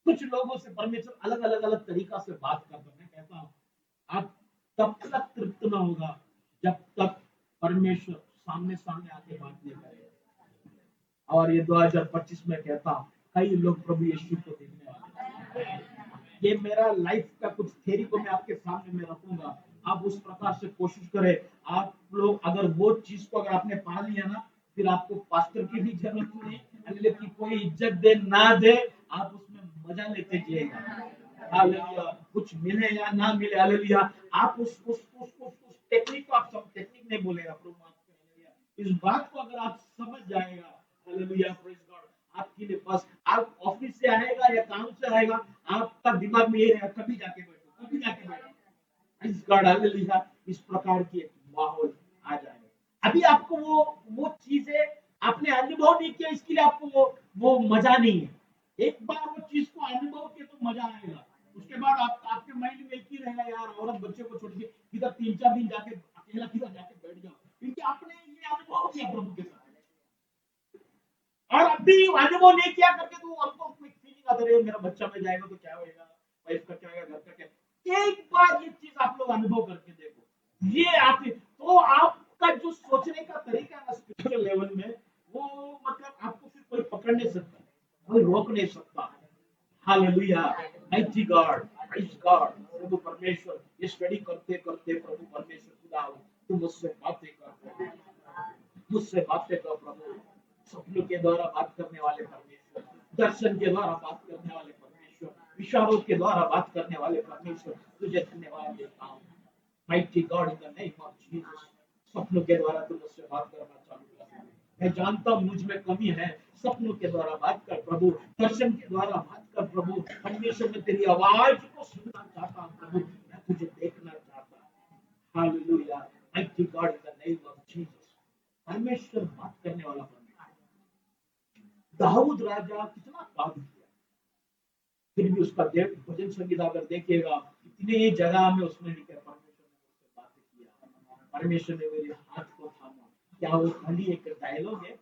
कुछ लोगों से परमेश्वर अलग अलग अलग तरीका से बात करता है। मैं कहता हूँ आप तब तक तृप्त न होगा जब तक परमेश्वर सामने सामने आके बात नहीं करेगा। और ये 2025 में कहता हूँ कई लोग प्रभु यीशु को देखने वाले हैं। ये मेरा लाइफ का कुछ थ्योरी को मैं आपके सामने में रखूंगा, आप उस प्रकार से कोशिश करें। आप लोग अगर वो चीज को अगर आपने पा लिया ना, फिर आपको पास्टर की भी जरूरत नहीं, लेकिन कोई इज्जत दे ना दे, आप उसमें मजा लेते जाइएगा। हालेलुया। कुछ मिले या ना मिले, हालेलुया, आप उस टेक्निक को, आप सब टेक्निक नहीं बोलेगा प्रभु आपको, हालेलुया। इस बात को अगर आप समझ जाएगा, हालेलुया, प्रेज गॉड, आपके लिए बस आप ऑफिस से आएगा या काम से आएगा, आपका दिमाग में ये रहेगा कभी जाके बैठो, कभी जाके बैठो। Praise God, hallelujah. इस प्रकार की एक माहौल आ जाएगा। अभी आपको वो चीजें आपने अनुभव नहीं किया, इसके लिए आपको वो मजा नहीं है। एक बार वो चीज को अनुभव किया तो मजा आएगा। उसके बाद आपके माइंड में एक ही रहेगा, यार औरत बच्चे को छोड़ के किधर 3-4 दिन जाके अकेला किधर जाके बैठ जाओ, क्योंकि आपने ये अनुभव किया प्रभु के साथ। और अभी अनुभव नहीं किया करके तो हमको कोई फीलिंग आता है मेरा बच्चा में जाएगा तो क्या होगा, वाइफ का क्या होगा, घर का क्या। एक बार ये चीज आप लोग अनुभव करके देखो, ये आती तो आपका जो सोचने का तरीका है स्पिरिचुअल लेवल में, वो मतलब आपको फिर कोई पकड़ नहीं सकता, कोई रोक नहीं सकता। Hallelujah, mighty God, praise God. प्रभु परमेश्वर ये स्टडी करते करते प्रभु परमेश्वर खुदा तुम मुझसे बातें कर, मुझसे बातें कर प्रभु। सपनों के द्वारा बात करने वाले परमेश्वर, दर्शन के द्वारा बात करने वाले परमेश्वर, विचारों के द्वारा बात करने वाले परमेश्वर, तुझे धन्यवाद देता हूँ। Mighty God, in the name of Jesus, सपनों के द्वारा तुम मुझसे बात करना चालू कर। मैं जानता हूँ मुझ में कमी है, सपनों के द्वारा बात कर प्रभु, दर्शन के द्वारा बात कर प्रभु। परमेश्वर में तेरी आवाज को सुनना चाहता हूँ प्रभु, मैं तुझे देखना चाहता हूँ। Hallelujah, mighty God, in the name of Jesus. परमेश्वर बात करने वाला परमेश्वर। दाऊद राजा कितना पाप किया, फिर भी उसका भजन संगीत अगर देखिएगा, इतने जगह में उसने लिखा परमेश्वर ने मुझसे बातें किया, परमेश्वर ने मेरे हाथ को थामा। क्या वो खाली एक डायलॉग है?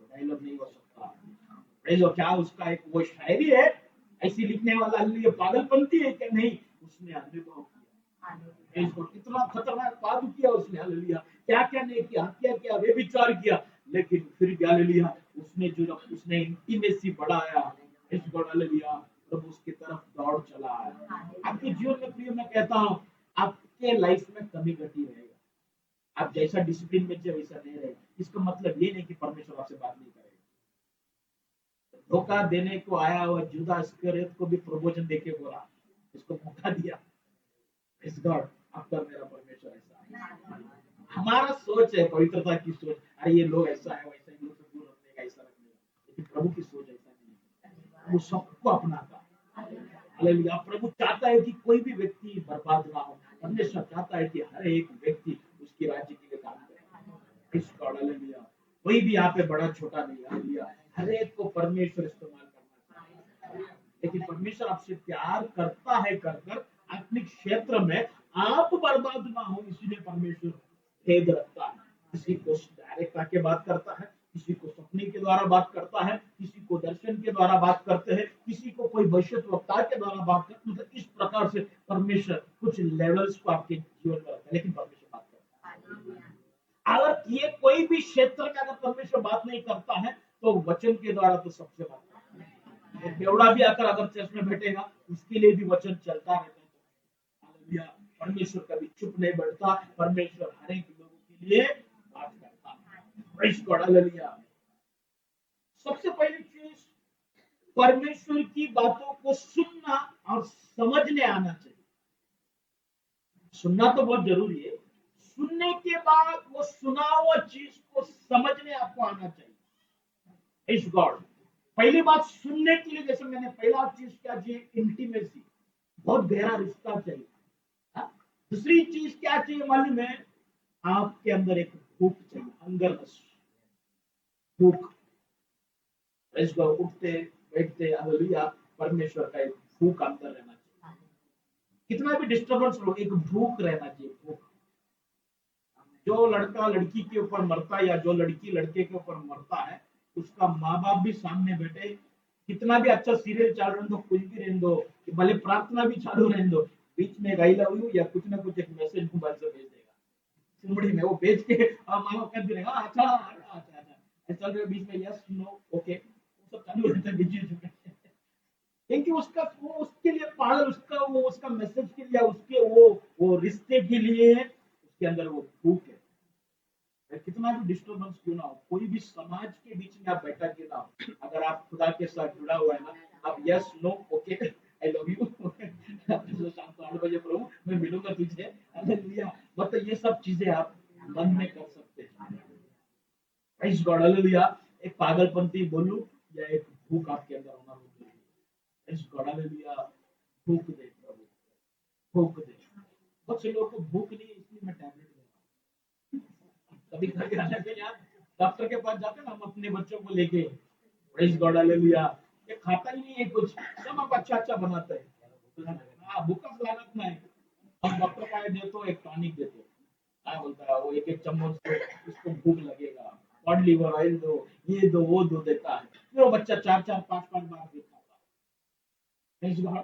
डायलॉग नहीं हो सकता। क्या उसका एक वो शायरी है ऐसी लिखने वाला लिए पागलपंती है क्या? नहीं, उसने अनुभव किया। इसको कितना खतरनाक पाप किया उसने, हालेलुया। क्या क्या नहीं किया, हत्या किया, व्यभिचार किया, लेकिन फिर भी हालेलुया उसने जो उसने इंटीमेसी बढ़ाया, इस हालेलुया प्रभु उसकी तरफ दौड़ चला है। आपके जीवन में प्रिय मैं कहता हूँ, आपके लाइफ में कमी घटी रहेगा। आप जैसा डिसिप्लिन में थे वैसा नहीं रहेगा। इसका मतलब ये नहीं कि परमेश्वर आपसे बात नहीं करेगा। धोखा देने को आया हुआ जुदा इस्करियोत को भी प्रभोजन देके बोला, इसको मौका दिया। इस गॉड, आपका मेरा परमेश्वर ऐसा है। हमारा सोच है पवित्रता की सोच, अरे ये लोग ऐसा है वैसा, इन लोग से दूर रखने का, ऐसा रखने का, लेकिन प्रभु की सोच ऐसा नहीं है। वो सबको अपनाता है। हालेलुया। प्रभु चाहता है कि कोई भी व्यक्ति बर्बाद ना हो। परमेश्वर चाहता है कि हर एक व्यक्ति उसकी राज्य के लिए काम करे। इस गॉड, हालेलुया। कोई भी यहाँ पे बड़ा छोटा नहीं, हालेलुया। हर एक को परमेश्वर इस्तेमाल करना चाहिए, लेकिन परमेश्वर आपसे प्यार करता है कर कर आत्मिक क्षेत्र में आप बर्बाद ना हो, इसीलिए परमेश्वर भेद रखता है। किसी को डायरेक्ट आके बात करता है, किसी को सपने के द्वारा बात करता है, किसी को दर्शन के द्वारा बात करते हैं, किसी को कोई भविष्यद्वक्ता के द्वारा बात करते हैं। मतलब इस प्रकार से परमेश्वर कुछ लेवल्स को आपके जीवन में रखता है, लेकिन परमेश्वर बात करता है। अगर ये कोई भी क्षेत्र में अगर परमेश्वर बात नहीं करता है तो वचन के द्वारा तो सबसे बात करता है। बेवड़ा भी आकर अगर चर्च में बैठेगा, उसके लिए भी वचन चलता रहता है। हालेलुया। परमेश्वर कभी चुप नहीं बैठता, परमेश्वर हर एक लोगों के लिए बात करता है। Praise God, hallelujah. सबसे पहली चीज, परमेश्वर की बातों को सुनना और समझने आना चाहिए। सुनना तो बहुत जरूरी है, सुनने के बाद वो सुना हुआ चीज को समझने आपको आना चाहिए। इस गॉड, पहली बात सुनने के लिए, जैसे मैंने पहला चीज क्या चाहिए, इंटीमेसी, बहुत गहरा रिश्ता चाहिए। दूसरी चीज क्या चाहिए मालूम है? आपके अंदर एक भूख चाहिए, हंगरनेस, भूख। उठते बैठते हालेलुया परमेश्वर का एक भूख अंदर रहना चाहिए। कितना भी डिस्टर्बेंस हो, एक भूख रहना चाहिए, भूख। जो लड़का लड़की के ऊपर मरता है या जो लड़की लड़के के ऊपर मरता है, उसका माँ बाप भी सामने बैठे कितना भी अच्छा सीरियल चल रहा दो, कुछ भी रहने दो, कि भले प्रार्थना भी चालू रहने दो, बीच में आई लव यू या कुछ ना कुछ एक मैसेज मोबाइल से भेज देगा सिमड़ी में, वो भेज के मानो कर देगा, अच्छा अच्छा अच्छा अच्छा चल रहे बीच में, यस नो ओके, वो सब चालू रहता है बीच बीच में। क्योंकि उसका वो उसके लिए पागल, उसका वो उसका मैसेज के लिए, उसके वो रिश्ते के लिए उसके अंदर वो भूख है। कितना भी डिस्टर्बेंस क्यों ना हो, कोई भी समाज के बीच में आप बैठा क्यों ना हो, अगर आप खुदा के साथ जुड़ा हुआ है ना, आप yes no okay I love you शाम को 8 बजे प्रभु मैं मिलूंगा तुझे, हालेलुया, मतलब ये सब चीजें आप मन में कर सकते हैं। Praise God, hallelujah. एक पागलपंती बोलूं या एक भूख आपके अंदर होना होगी। Praise God, hallelujah. भूख दे प्रभु, भूख दे। बहुत से लोगों को भूख नहीं है, इसलिए मैं टैबलेट दे रहा हूँ। कभी कभी हालांकि यार डॉक्टर के पास जाते हैं ना हम अपने बच्चों को लेके, प्रेज़ गॉड, हालेलुया, ये खाता ही नहीं है कुछ, सब आप अच्छा अच्छा बनाते हैं, हाँ भूखा लागत ना है, हम डॉक्टर का दे तो एक टॉनिक देते, क्या बोलता है वो, एक एक चम्मच से उसको भूख लगेगा, कॉड लिवर ऑयल दो, ये दो वो दो देता है, फिर वो बच्चा चार चार पांच पांच बार देता है। Praise God.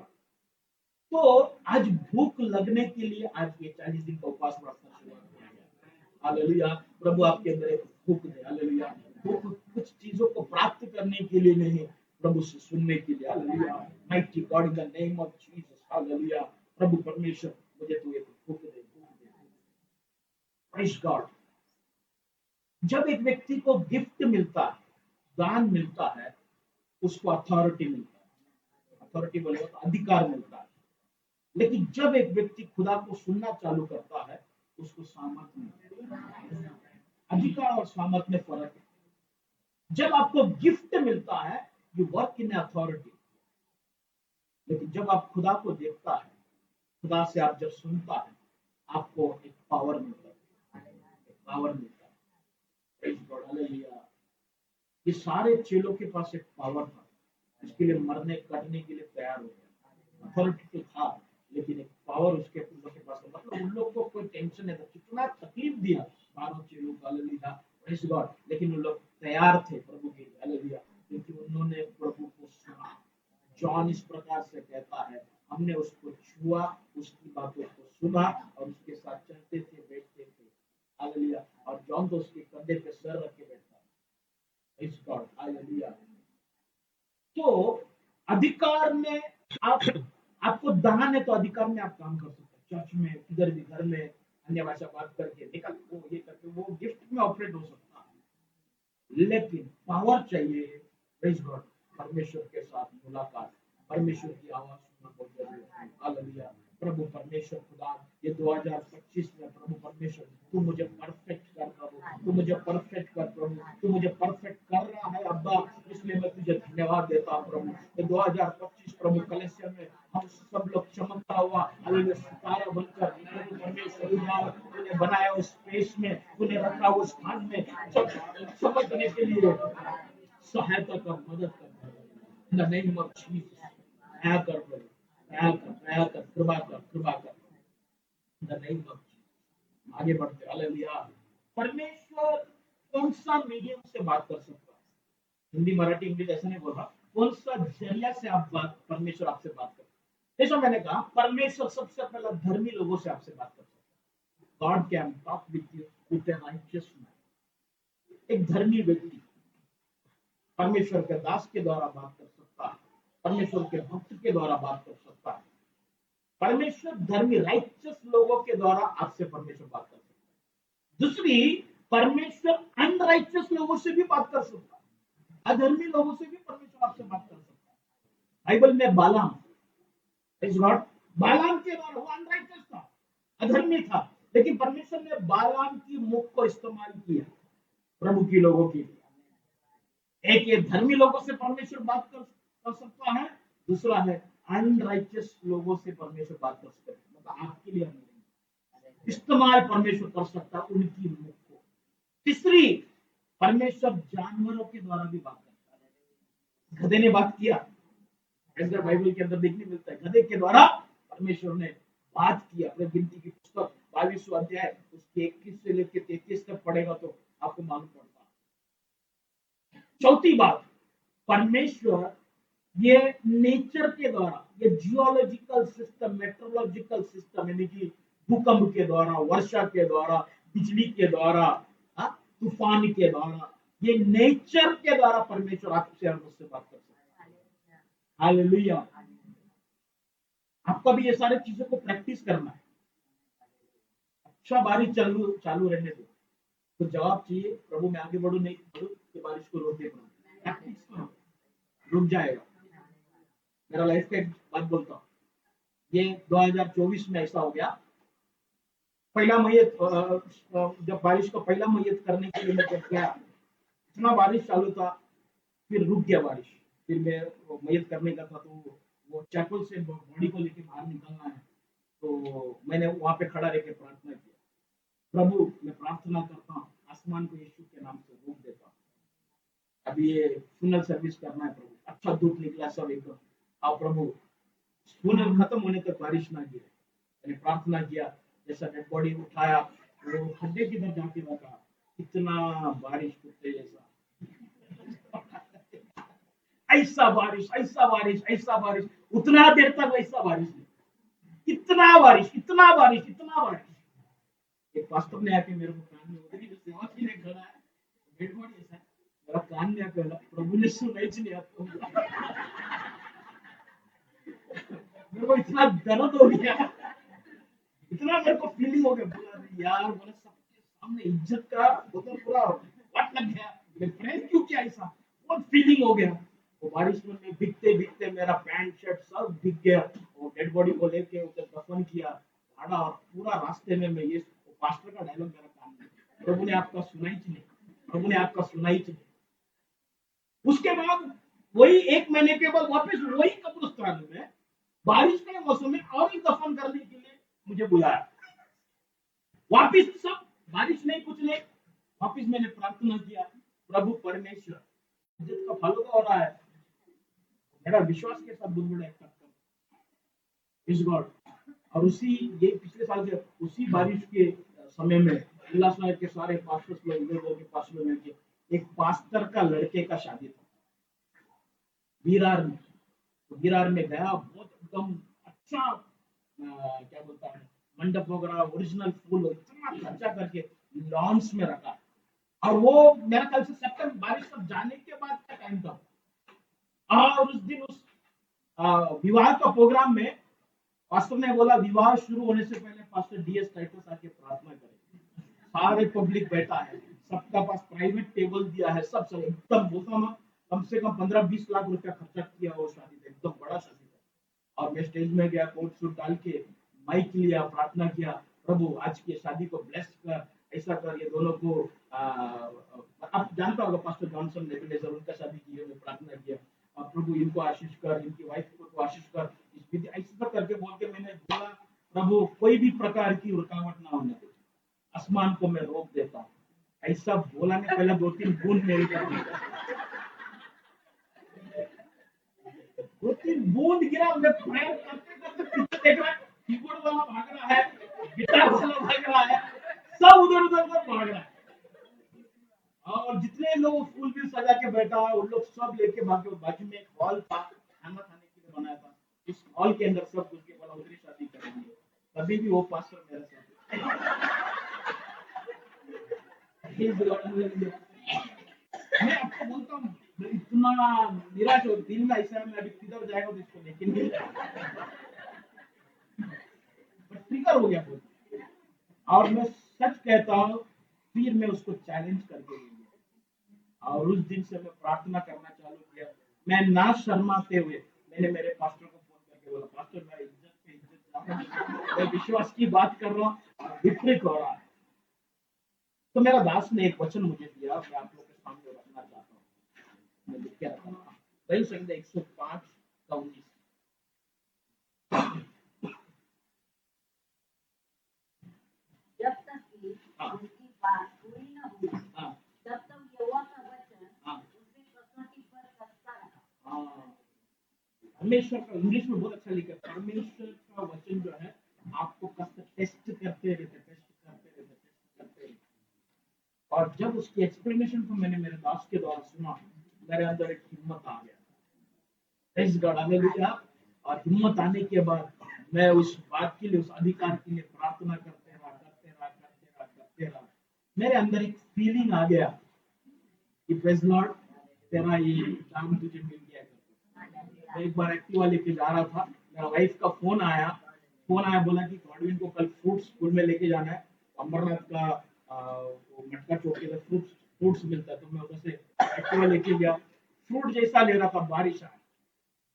तो आज भूख लगने के लिए आज ये 40 दिन का उपवास प्रार्थना शुरू किया गया। हालेलुया। प्रभु आपके अंदर एक भूख दे, हालेलुया। भूख कुछ चीजों को प्राप्त करने के लिए नहीं, प्रभु से सुनने के लिए, hallelujah. Mighty God in the name of Jesus, hallelujah. प्रभु परमेश्वर मुझे तू एक भूख दे, भूख दे। Praise God. जब एक व्यक्ति को गिफ्ट मिलता है, दान मिलता है, उसको अथॉरिटी मिलता है, अथॉरिटी बोले तो अधिकार मिलता है। लेकिन जब एक व्यक्ति खुदा को सुनना चालू करता है, उसको सामर्थ मिलता है। अधिकार और सामर्थ में फर्क है। जब आपको गिफ्ट मिलता है, यू वर्क इन अथॉरिटी, लेकिन जब आप खुदा को देखता है, खुदा से आप जब सुनता है, आपको एक पावर मिलता है, एक पावर मिलता है। Praise God, hallelujah. ये सारे चेलों के पास एक पावर था, इसके लिए मरने कटने के लिए तैयार हो गया। अथॉरिटी तो था, लेकिन एक पावर उसके उन लोग के पास था। मतलब उन लोग को कोई टेंशन नहीं था, कितना तकलीफ दिया 12 चेलों को, हालेलुया, प्रेज़ गॉड, लेकिन उन लोग तैयार थे प्रभु के लिए, हालेलुया, क्योंकि उन्होंने प्रभु को सुना। जॉन इस प्रकार से कहता है, हमने उसको छुआ, उसकी बातों को सुना और उसके साथ चलते थे, बैठते थे, हालेलुया, और जॉन तो उसके कंधे पे सर रख के बैठता है। Praise God, hallelujah. तो अधिकार में आप, आपको दान है तो अधिकार में आप काम कर सकते हैं, चर्च में, किधर भी, घर में अन्य भाषा बात करके निकल वो ये करके वो गिफ्ट में ऑपरेट हो सकता है। लेकिन पावर चाहिए, प्रेज़ गॉड, परमेश्वर के साथ मुलाकात, परमेश्वर की आवाज सुनना बहुत जरूरी है, हालेलुया। प्रभु परमेश्वर खुदा, ये 2025 में प्रभु परमेश्वर तू मुझे परफेक्ट कर प्रभु, तू मुझे परफेक्ट कर प्रभु, तू मुझे परफेक्ट कर रहा है अब्बा, इसलिए मैं तुझे धन्यवाद देता हूँ प्रभु। ये 2025 प्रभु कलेसिया में हम सब लोग चमकता हुआ, हालेलुया, सितारा बनकर प्रभु परमेश्वर उजाड़ तूने बनाया उस स्पेस में, तूने रखा उस स्थान में, चमकने के लिए सहायता कर, मदद कर, in the name of Jesus. दया कर प्रभु, दया कर, दया कर, कृपा कर, कृपा कर, in the name of Jesus. आगे बढ़ते, हालेलुया। परमेश्वर कौन सा मीडियम से बात कर सकता है? हिंदी मराठी इंग्लिश ऐसा नहीं बोल रहा, कौन सा जरिया से आप बात, परमेश्वर आपसे बात करता है? जैसा मैंने कहा, परमेश्वर सबसे पहला धर्मी लोगों से आपसे बात कर सकता है। God can talk with you with a righteous man. एक धर्मी व्यक्ति परमेश्वर के दास के द्वारा बात कर सकता है, परमेश्वर के भक्त के द्वारा बात कर सकता है। परमेश्वर धर्मी राइचियस लोगों के द्वारा आपसे परमेश्वर बात कर सकता है। दूसरी, परमेश्वर अनराइचियस लोगों से भी बात कर सकता है, अधर्मी लोगों से भी परमेश्वर आपसे बात कर सकता है। बाइबल में बालाम, इस गॉड, बालाम के द्वारा, वो अनराइचियस था, अधर्मी था, लेकिन परमेश्वर ने बालाम की मुख को इस्तेमाल किया प्रभु की लोगों के लिए। एक ये धर्मी लोगों से परमेश्वर बात कर सकता है, दूसरा है अनराइचियस लोगों से परमेश्वर बात कर सकता है, मतलब आपके लिए इस्तेमाल परमेश्वर कर सकता है उनकी मुख को। तीसरी, परमेश्वर जानवरों के द्वारा भी बात करता है। गधे ने बात किया, ऐसा बाइबल के अंदर देखने मिलता है, गधे के द्वारा परमेश्वर ने बात किया। अपने गिनती की पुस्तक 22वां अध्याय उसके 21 से लेकर 33 तक पढ़ेगा तो आपको मालूम पड़ता है। चौथी बात, परमेश्वर ये नेचर के द्वारा, ये जियोलॉजिकल सिस्टम, मेट्रोलॉजिकल सिस्टम, यानी कि भूकंप के द्वारा, वर्षा के द्वारा, बिजली के द्वारा, हाँ, तूफान के द्वारा, ये नेचर के द्वारा परमेश्वर आपसे और मुझसे बात कर सकता है। हालेलुया। आपको भी ये सारी चीजों को प्रैक्टिस करना है। अच्छा बारिश चालू चालू रहने दो, तो जवाब चाहिए, प्रभु मैं आगे बढ़ू नहीं बढ़ू, कि बारिश को रोक देता हूँ। प्रैक्टिस करो, रुक जाएगा। मेरा लाइफ का एक बात बोलता हूँ, ये 2024 में ऐसा हो गया। पहला मैयत जब बारिश का पहला मैयत करने के लिए मैं जब गया, इतना बारिश चालू था, फिर रुक गया बारिश। फिर मैं मैयत करने का था, तो वो चैपल से बॉडी को लेके बाहर निकलना है, तो मैंने वहां पे खड़ा रह के प्रार्थना किया, प्रभु मैं प्रार्थना करता हूँ, आसमान को यीशु के नाम से रोक देता हूँ, अभी ये फुनल सर्विस करना है प्रभु। अच्छा धूप निकला सब एकदम, आओ प्रभु, फुनल खत्म होने तक बारिश ना गिरे। मैंने प्रार्थना किया, जैसा डेड बॉडी उठाया, वो खड्डे की तरफ जाके रखा, इतना बारिश कुत्ते जैसा, ऐसा बारिश, ऐसा बारिश, ऐसा बारिश, उतना देर तक वैसा बारिश नहीं, इतना बारिश, इतना बारिश, इतना बारिश। एक पास्टर ने आके मेरे को कान में, उधर ही जो सेवा के लिए खड़ा है, डेड बॉडी ऐसा, मेरा कान में आके बोला, प्रभु ने सुना ही नहीं आपको। मेरे को इतना दर्द हो गया, इतना मेरे को फीलिंग हो गया, बोला अरे यार, बोला सबके सामने इज्जत का उधर पूरा वाट लग गया, मैं प्रेम क्यों किया ऐसा, बहुत फीलिंग हो गया। वो बारिश में मैं भीगते भीगते मेरा पैंट शर्ट सब भीग गया, वो डेड बॉडी को लेके उधर दफन किया, झाड़ा, और पूरा रास्ते में मैं ये पास्टर का डायलॉग मेरा कान में, प्रभु ने आपका सुनाई नहीं, प्रभु ने आपका सुनाई नहीं। उसके बाद वही 1 महीने के बाद वापस वही कब्रिस्तान में बारिश के मौसम में और ही दफन करने के लिए मुझे बुलाया, वापिस सब बारिश नहीं कुछ नहीं, वापिस मैंने प्रार्थना किया, प्रभु परमेश्वर, इज्जत का फालूदा हो रहा है, मेरा विश्वास के साथ बुलबुला एक इस गॉड। और उसी ये पिछले साल के उसी बारिश के समय में उल्लासनगर के सारे पास्टर्स लोग, इधर के पास्टर लोग मिलके, एक पास्टर का लड़के का शादी था विरार में, तो विरार में गया, बहुत एकदम अच्छा क्या बोलता है, मंडप वगैरह, ओरिजिनल फूल, इतना खर्चा करके लॉन्स में रखा, और वो मेरा ख्याल से सितंबर बारिश सब जाने के बाद का टाइम था। और उस दिन उस विवाह का प्रोग्राम में पास्टर ने बोला, विवाह शुरू होने से पहले पास्टर डीएस टाइटस आके प्रार्थना करें। सारे पब्लिक बैठा है, सबका पास प्राइवेट टेबल दिया है, सब सब एकदम बोलता ना, कम से कम 15-20 लाख रुपया खर्चा किया वो शादी पे, एकदम बड़ा शादी था। और मैं स्टेज में गया, कोट सूट डाल के माइक लिया, प्रार्थना किया, प्रभु आज की शादी को ब्लेस कर, ऐसा कर, ये दोनों को आप जानता होगा पास्टर जॉनसन नेबुलेजर, उनका शादी की है, मैं प्रार्थना किया, और प्रभु इनको आशीष कर, इनकी वाइफ को तो आशीष कर, इस विधि ऐसा करके बोल के मैंने बोला, प्रभु कोई भी प्रकार की रुकावट ना होने दे, आसमान को मैं रोक देता हूँ। ऐसा बोला ने पहले 2-3 बूंद मेरे ऊपर गिरा, 2-3 बूंद गिरा, मैं प्रेयर करते करते पीछे देख रहा है, कीबोर्ड वाला भाग रहा है, गिटार वाला भाग रहा है, सब उधर उधर उधर भाग रहा है, और जितने लोग फूल भी सजा के बैठा है, उन लोग सब लेके भागे। बाजू में एक हॉल था, खाना खाने के लिए बनाया था, इस हॉल के अंदर सब घुस के बोला उधर ही शादी करेंगे, तभी भी वो पास्टर मेरे साथ मैं आपको बोलता हूँ, इतना निराश हो, दिल में ऐसा है, मैं अभी किधर जाएगा तो इसको लेकिन मिल जाएगा, ट्रिगर हो गया बोल। और मैं सच कहता हूँ, फिर मैं उसको चैलेंज करके गया, और उस दिन से मैं प्रार्थना करना चालू किया, मैं ना शर्माते हुए मैंने मेरे पास्टर को फोन करके बोला, पास्टर मैं इज्जत पे इज्जत जा रहा हूं, मैं विश्वास की बात कर रहा हूँ, विपरीत हो रहा है। तो मेरा दास ने एक वचन मुझे दिया, मैं आप लोग के सामने रखना चाहता हूँ, मैं लिख के रखा था, वही संख्या 105:19। जब तक कि उसकी बात पूरी न हुई, तब तक यहोवा का वचन उसने कसौटी पर कसता रहा। परमेश्वर का इंग्लिश में बहुत अच्छा लिखा है, परमेश्वर का वचन जो है आपको टेस्ट करते रहते, टेस्ट करते रहते, टेस्ट करते रहते। और जब उसकी एक्सप्लेनेशन को मैंने मेरे दास के द्वारा सुना, मेरे अंदर एक हिम्मत आ गया, प्रेज़ गॉड, हालेलुया। और हिम्मत आने के बाद मैं उस बात के लिए, उस अधिकार के लिए प्रार्थना करते रहा। मेरे अंदर एक फीलिंग आ गया कि प्रेज़ लॉर्ड, तेरा ये काम तुझे मिल गया है। मैं एक बार एक्टिवा लेके जा रहा था, मेरा वाइफ का फोन आया, बोला कि गॉडविन को कल फ्रूट्स स्कूल में लेके जाना है। अमरनाथ का वो मटका चौक के फ्रूट्स फ्रूट्स मिलता है, तो मैं उधर से एक्टिवा लेके गया। फ्रूट जैसा ले रहा था,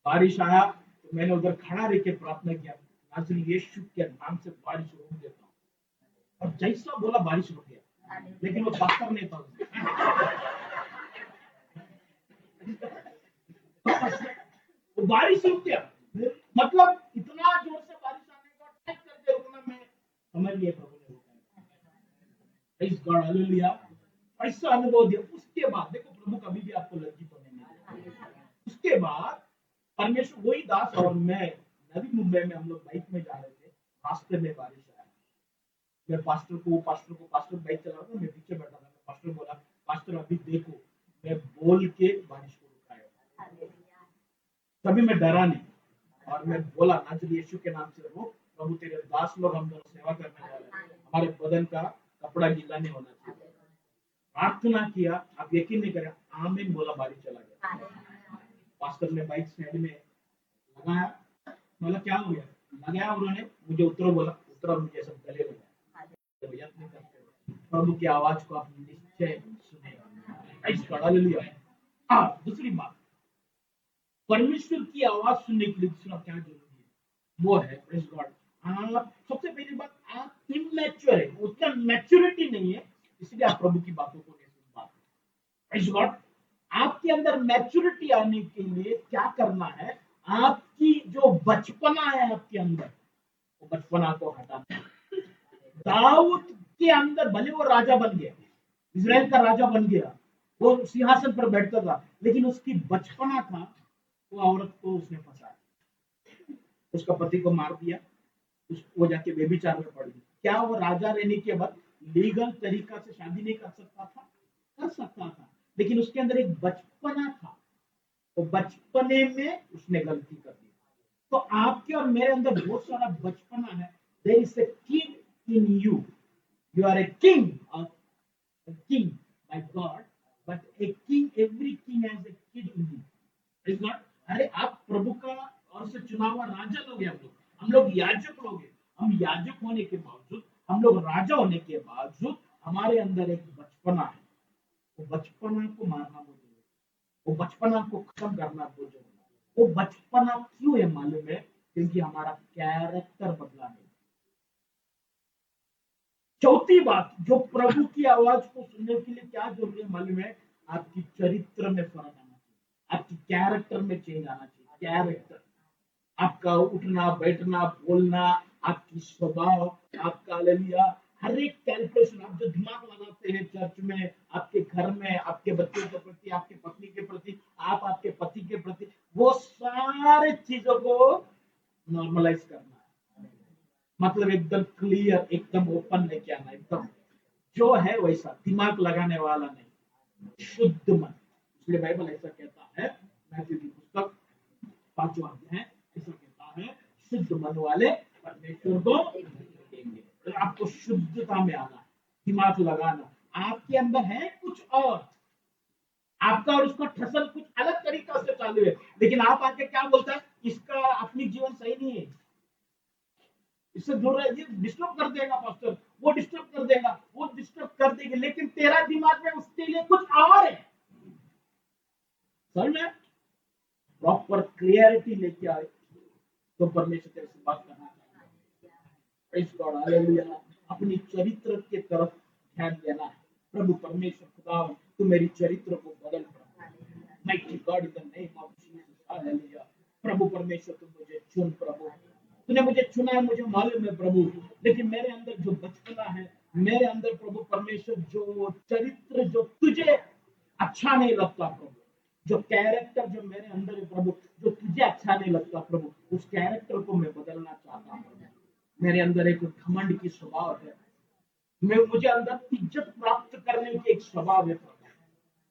बारिश आया तो मैंने उधर खड़ा रह के प्रार्थना किया, नाज़रीन यीशु के नाम से बारिश रोक देता हूँ। और जैसा बोला बारिश रुक गया, लेकिन वो पास्टर नहीं था। वो बारिश रुक गया, मतलब इतना जोर से बारिश आने का टाइम करके रुकना, मैं समझ गया प्रभु ने रोका है। इस गॉड, हालेलुया। ऐसा अनुभव दिया। उसके बाद देखो, प्रभु कभी भी आपको लज्जित होने नहीं देगा। उसके बाद परमेश्वर, वही दास और मैं नवी मुंबई में, हम लोग बाइक में जा रहे थे, रास्ते में बारिश आया। मैं पास्टर बाइक चला रहा था, मैं पीछे बैठा था। पास्टर बोला, पास्टर अभी देखो, मैं बोल के बारिश को रुकाया। तभी मैं डरा नहीं और मैं बोला, नाज़रीन यीशु के नाम से रोक, प्रभु तेरे दास लोग हम दोनों सेवा करने वाले हैं, हमारे बदन का कपड़ा गीला नहीं होना चाहिए। प्रार्थना किया, आप यकीन नहीं करें, आमीन बोला, बारिश चला गया। पास्टर ने बाइक साइड में लगाया, बोला क्या हो गया, लगाया उन्होंने, मुझे उतरो बोला, उतरा, मुझे सब गले लगाया। तो यत्न करते प्रभु की आवाज को आप निश्चय सुनेगा। हालेलुया। दूसरी बात, परमेश्वर की आवाज सुनने के लिए दूसरा क्या जरूरी है, वो है प्रेज़ गॉड, आप सबसे पहली बात, आप इमैच्योर है, उतना मैच्योरिटी नहीं है, इसलिए आप प्रभु की बातों को नहीं सुन पाते। प्रेज़ गॉड, आपके अंदर मैच्योरिटी आने के लिए क्या करना है, आपकी जो बचपना है आपके अंदर, वो बचपना को हटाना है। दाऊद के अंदर भले वो राजा बन गया, इजराइल का राजा बन गया, वो सिंहासन पर बैठता था, लेकिन उसकी बचपना था, वो औरत को उसने फंसाया, उसका पति को मार दिया, वो जाके व्यभिचार में पड़ गई। क्या वो राजा रहने के बाद लीगल तरीका से शादी नहीं कर सकता था? कर सकता था, लेकिन उसके अंदर एक बचपना था, तो बचपने में उसने गलती कर दी। तो आपके और मेरे अंदर बहुत सारा बचपना है। There is a kid in you, you are a king of king by God, but a king, every king has a kid in him. Is not? अरे आप प्रभु का और से चुना हुआ राजा लोग हैं, हम लोग याजक लोग हैं। हम याजक होने के बावजूद, हम लोग राजा होने के बावजूद, हमारे अंदर एक बचपना है। वो बचपना को मारना बहुत जरूरी है, वो बचपना को खत्म करना बहुत जरूरी है। वो बचपना क्यों है मालूम है? क्योंकि हमारा कैरेक्टर बदला नहीं। चौथी बात, जो प्रभु की आवाज को सुनने के लिए क्या जरूरी है मालूम है? आपकी चरित्र में फर्क आना चाहिए, आपकी कैरेक्टर में चेंज आना चाहिए। कैरेक्टर, आपका उठना बैठना बोलना, आपकी स्वभाव, आपका हालेलुया, हर एक कैलकुलेशन, आप जो दिमाग लगाते हैं चर्च में, आपके घर में, आपके बच्चों के प्रति, आपके पत्नी के प्रति, आप आपके पति के प्रति, वो सारे चीजों को नॉर्मलाइज करना है। मतलब एकदम क्लियर, एकदम ओपन लेके आना, एकदम जो है वैसा, दिमाग लगाने वाला नहीं, शुद्ध मन। इसलिए बाइबल ऐसा कहता है, मैथ्यू की पुस्तक 5वां अध्याय ऐसा कहता है, शुद्ध मन वाले परमेश्वर को देखेंगे। तो आपको शुद्धता में आना है, दिमाग लगाना। आपके अंदर है कुछ और, आपका और उसका ठसल कुछ अलग तरीका से चालू है, लेकिन आप आके क्या बोलता है, इसका अपनी जीवन सही नहीं है, इससे दूर रहिए, डिस्टर्ब कर देगा पास्टर, वो डिस्टर्ब कर देगा, वो डिस्टर्ब कर देगी, लेकिन तेरा दिमाग में उसके लिए कुछ और है। समझ में? प्रॉपर क्लियरिटी लेके आए तो परमेश्वर तेरे से बात करना चाहिए। Praise God, hallelujah. अपनी चरित्र की तरफ ध्यान देना है। प्रभु परमेश्वर खुदा, तू मेरी चरित्र को बदल प्रभु। Mighty God, in the name of Jesus, hallelujah. प्रभु परमेश्वर, तू मुझे चुन प्रभु, तूने मुझे चुना है, मुझे मालूम है प्रभु, लेकिन मेरे अंदर जो बचपना है, मेरे अंदर प्रभु परमेश्वर जो चरित्र जो तुझे अच्छा नहीं लगता प्रभु, जो कैरेक्टर जो मेरे अंदर है प्रभु, जो तुझे अच्छा नहीं लगता प्रभु, उस कैरेक्टर को मैं बदलना चाहता हूँ। मेरे अंदर एक घमंड की स्वभाव है, मुझे अंदर इज्जत प्राप्त करने की एक स्वभाव है प्रभु।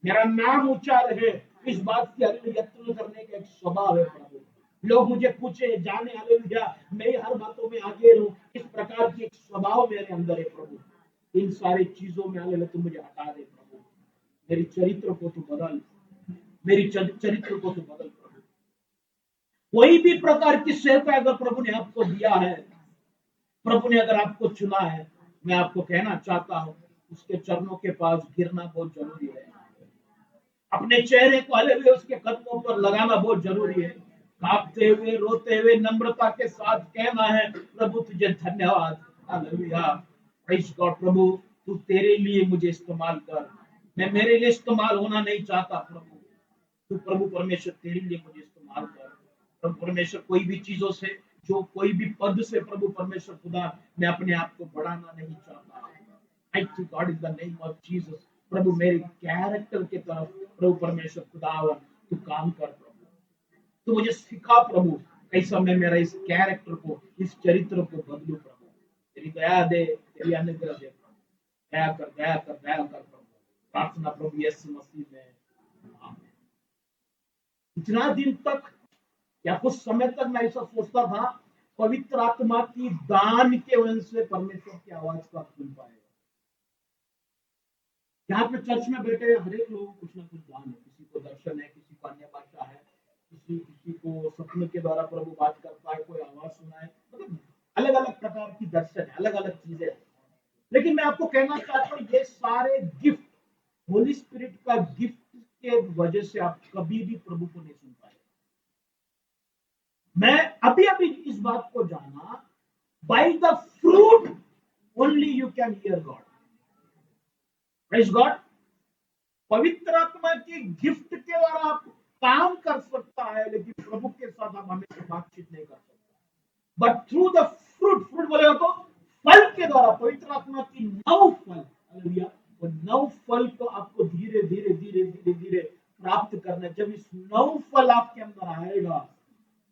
मेरा नाम ऊंचा रहे, इस बात की यत्न करने का एक स्वभाव है प्रभु। लोग मुझे पूछे जाने हालेलुया, मैं हर बातों में आगे रहूं, इस प्रकार की एक स्वभाव मेरे अंदर है प्रभु। इन सारी चीजों में हालेलुया तू मुझे हटा दे प्रभु। मेरी चरित्र को तू बदल, मेरी चरित्र को तू बदल प्रभु। कोई भी प्रकार की सेवा अगर प्रभु ने आपको दिया है, प्रभु ने अगर आपको चुना है, मैं आपको कहना चाहता हूं उसके चरणों के पास गिरना बहुत जरूरी है। अपने चेहरे को हालेलुया उसके कदमों पर लगाना बहुत जरूरी है। कांपते हुए रोते हुए नम्रता के साथ कहना है प्रभु तुझे धन्यवाद, हालेलुया, प्रेज़ गॉड। प्रभु तू तेरे लिए मुझे इस्तेमाल कर, मैं मेरे लिए इस्तेमाल होना नहीं चाहता प्रभु। तू प्रभु परमेश्वर तेरे लिए मुझे इस्तेमाल कर। प्रभु परमेश्वर कोई भी चीजों से, जो कोई भी पद से प्रभु परमेश्वर खुदा मैं अपने आप को बढ़ाना नहीं चाहता। Mighty God in the name of Jesus, प्रभु मेरे कैरेक्टर के तरफ प्रभु परमेश्वर खुदावन तू काम कर प्रभु। तू मुझे सिखा प्रभु कैसा मैं मेरा इस कैरेक्टर को, इस चरित्र को बदलू प्रभु। तेरी दया दे, तेरी अनुग्रह दे प्रभु। दया कर, दया कर, दया कर प्रभु। प्रार्थना प्रभु यीशु मसीह में, आमीन। इतना दिन तक या कुछ समय तक मैं ऐसा सोचता था पवित्र आत्मा की दान के वजह से परमेश्वर की आवाज का सुन पाएगा। यहाँ पे चर्च में बैठे हर एक लोगों को कुछ ना कुछ दान है। किसी को दर्शन है, किसी को अन्य भाषा है, किसी को सपने के द्वारा प्रभु बात करता है, कोई आवाज सुना है, मतलब अलग अलग प्रकार की दर्शन है, अलग अलग चीजें हैं। लेकिन मैं आपको कहना चाहता हूँ ये सारे गिफ्ट होली स्पिरिट का गिफ्ट के वजह से आप कभी भी प्रभु को नहीं सुन पाए। मैं अभी अभी इस बात को जाना, by the fruit only you can hear God. Praise God. पवित्र आत्मा के गिफ्ट के द्वारा आप काम कर सकता है, लेकिन प्रभु के साथ आप हमेशा बातचीत नहीं कर सकता। But through the fruit, fruit बोलेगा तो फल के द्वारा, पवित्र आत्मा की 9 फल, हालेलुया, वो 9 फल को आपको धीरे धीरे धीरे धीरे धीरे प्राप्त करना। जब इस 9 फल आपके अंदर आएगा,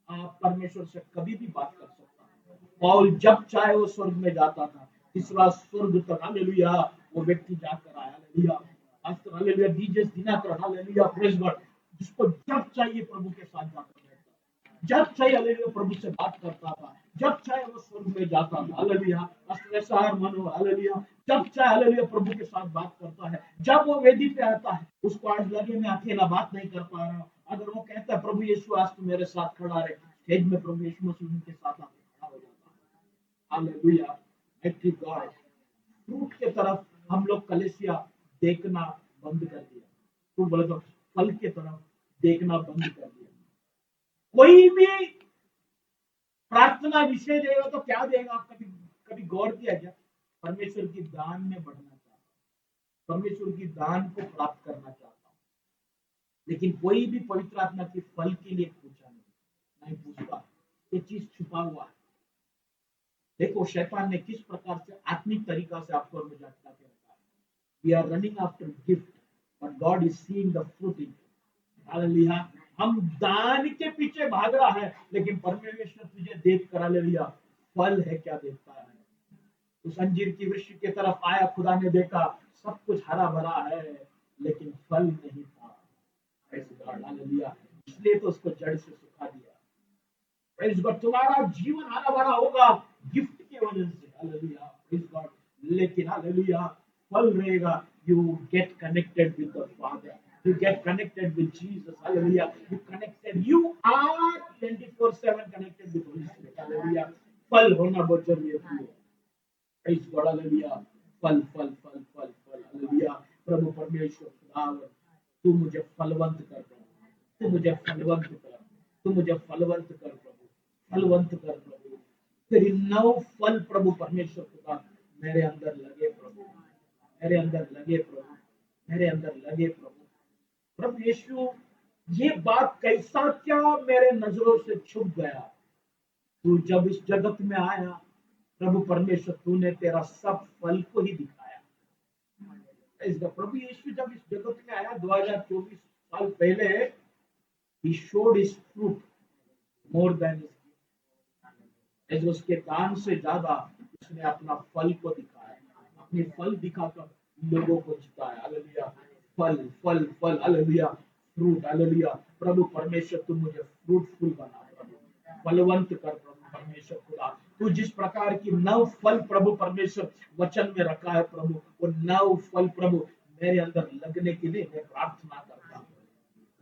आप परमेश्वर से कभी भी बात कर सकता है। पौल जब चाहे वो स्वर्ग में जाता था, तीसरा स्वर्ग तक, हालेलुया, वो व्यक्ति जाकर आया, hallelujah. Pastor hallelujah, DJs Dinakar, hallelujah, praise God, जिसको जब चाहिए प्रभु के साथ जाकर बैठता, जब चाहिए हालेलुया प्रभु से बात करता था, जब चाहे वो स्वर्ग में जाता था, हालेलुया। पास्टर सार मनो, हालेलुया, जब चाहे हालेलुया प्रभु के साथ बात करता है। जब वो वेदी पे आता है, उसको आज लगे मैं अकेला बात नहीं कर पा रहा, अगर वो कहता है प्रभु यीशु आज तू मेरे साथ खड़ा रहे, स्टेज में प्रभु यीशु मसीह उनके साथ आके खड़ा हो जाता है, हालेलुया। मिghty God, फ्रूट के तरफ हम लोग कलीसिया देखना बंद कर दिया। फ्रूट बोले तो फल के तरफ देखना बंद कर दिया। कोई भी प्रार्थना विषय देगा तो क्या देगा, कभी कभी गौर किया क्या? परमेश्वर की दान में बढ़ना चाहता हूं, परमेश्वर की दान को प्राप्त करना चाहता हूं, लेकिन कोई भी पवित्र आत्मा के फल के लिए पूछा नहीं पूछता। ये चीज छुपा हुआ है। देखो शैतान ने किस प्रकार से आत्मिक तरीका से आपको और मुझे अटका के रखा है। We are running after gift but God is seeing the fruit in. Hallelujah. हम दान के पीछे भाग रहा है, लेकिन परमेश्वर तुझे देख कर, हालेलुया, फल है क्या देखता है। उस अंजीर की वृक्ष की तरफ आया, खुदा ने देखा सब कुछ हरा भरा है, लेकिन फल नहीं था। हालेलुया। इसलिए तो उसको जड़ से सुखा दिया। Praise God. तुम्हारा जीवन हरा भरा होगा गिफ्ट की वजह से, हालेलुया, प्रेज़ गॉड, लेकिन हालेलुया फल रहेगा। You get connected with the father, you get connected with Jesus, hallelujah, you connected, you are 24/7 connected with Holy Spirit, hallelujah। फल होना बहुत जरूरी है। praise God, hallelujah। फल फल फल फल फल, hallelujah। प्रभु परमेश्वर खुदावन तू मुझे फलवंत कर प्रभु, तू मुझे फलवंत कर, तू मुझे फलवंत कर प्रभु, फलवंत कर प्रभु। तेरी 9 फल प्रभु परमेश्वर खुदा मेरे अंदर लगे प्रभु, मेरे अंदर लगे प्रभु, मेरे अंदर लगे प्रभु। प्रभु यीशु, ये बात कैसा क्या मेरे नजरों से छुप गया। तू जब इस जगत में आया प्रभु परमेश्वर, तूने तेरा सब फल को ही दिखाया। प्रभु यीशु जब इस जगत में आया 2024 साल पहले, he showed his fruit more than his gift। उसके दान से ज्यादा उसने अपना फल को दिखाया, अपने फल दिखाकर लोगों को जिताया। हालेलुया। फल फल फल, हालेलुया। Fruit, hallelujah. प्रभु परमेश्वर तू मुझे फ्रूटफुल बना प्रभु, फलवंत कर प्रभु परमेश्वर खुदा। तू जिस प्रकार की नव फल प्रभु परमेश्वर वचन में रखा है प्रभु, वो नव फल प्रभु मेरे अंदर लगने के लिए मैं प्रार्थना करता हूँ।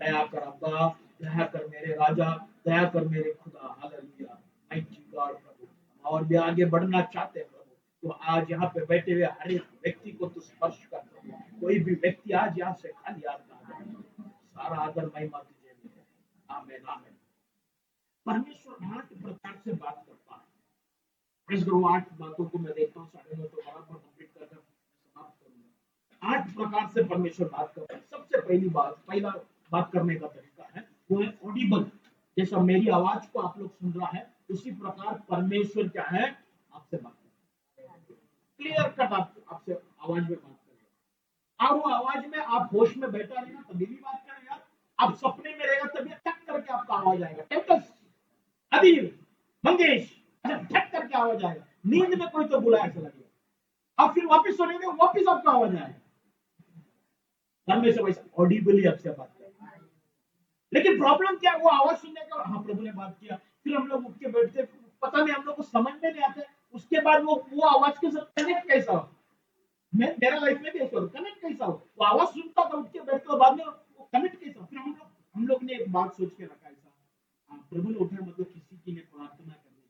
दया कर अब्बा, दया कर मेरे राजा, दया कर मेरे खुदा, हालेलुया। माइटी गॉड प्रभु, और भी आगे बढ़ना चाहते हैं प्रभु, तो आज यहाँ पे बैठे हुए हर एक व्यक्ति को तू स्पर्श कर प्रभु। कोई भी व्यक्ति आज यहाँ से खाली हाथ ना जाए। सारा आदर महिमा तुझे मिले। आमीन आमीन। परमेश्वर 8 प्रकार से बात करता है। इस 8 बातों को मैं देखता हूँ 9:30 तो बराबर कंप्लीट कर समाप्त करूंगा। 8 प्रकार से परमेश्वर बात करता है। सबसे पहला बात करने का तरीका है वो है ऑडिबल। जैसा मेरी आवाज को आप लोग सुन रहा है, उसी प्रकार परमेश्वर क्या है आपसे बात करता है। क्लियर कट आपसे आवाज में बात करेगा। और वो आवाज में आप होश में बैठा रहेगा तभी भी बात करेगा, आप सपने में रहेगा तभी टक करके आपका आवाज आएगा। टेटस, अदील, मंगेश, ठक करके आवाज आएगा। नींद में कोई तो बुलाया ऐसा लगेगा, आप फिर वापस सोनेंगे, वापस आपका आवाज आएगा। परमेश्वर वैसा ऑडिबली आपसे बात करता है। लेकिन प्रॉब्लम क्या, वो आवाज सुनने का, हाँ प्रभु ने बात किया, फिर हम लोग उठ के बैठते, पता नहीं हम लोग को समझ में नहीं आते, उसके बाद वो आवाज के साथ कनेक्ट कैसा हो। मेरा लाइफ में भी ऐसा हो, कनेक्ट कैसा हो, वो आवाज सुनता था, उठ के बैठता था, बाद में वो कनेक्ट कैसा हो। फिर हम लोग ने एक बात सोच के रखा ऐसा, प्रभु ने उठा मतलब किसी के लिए प्रार्थना करने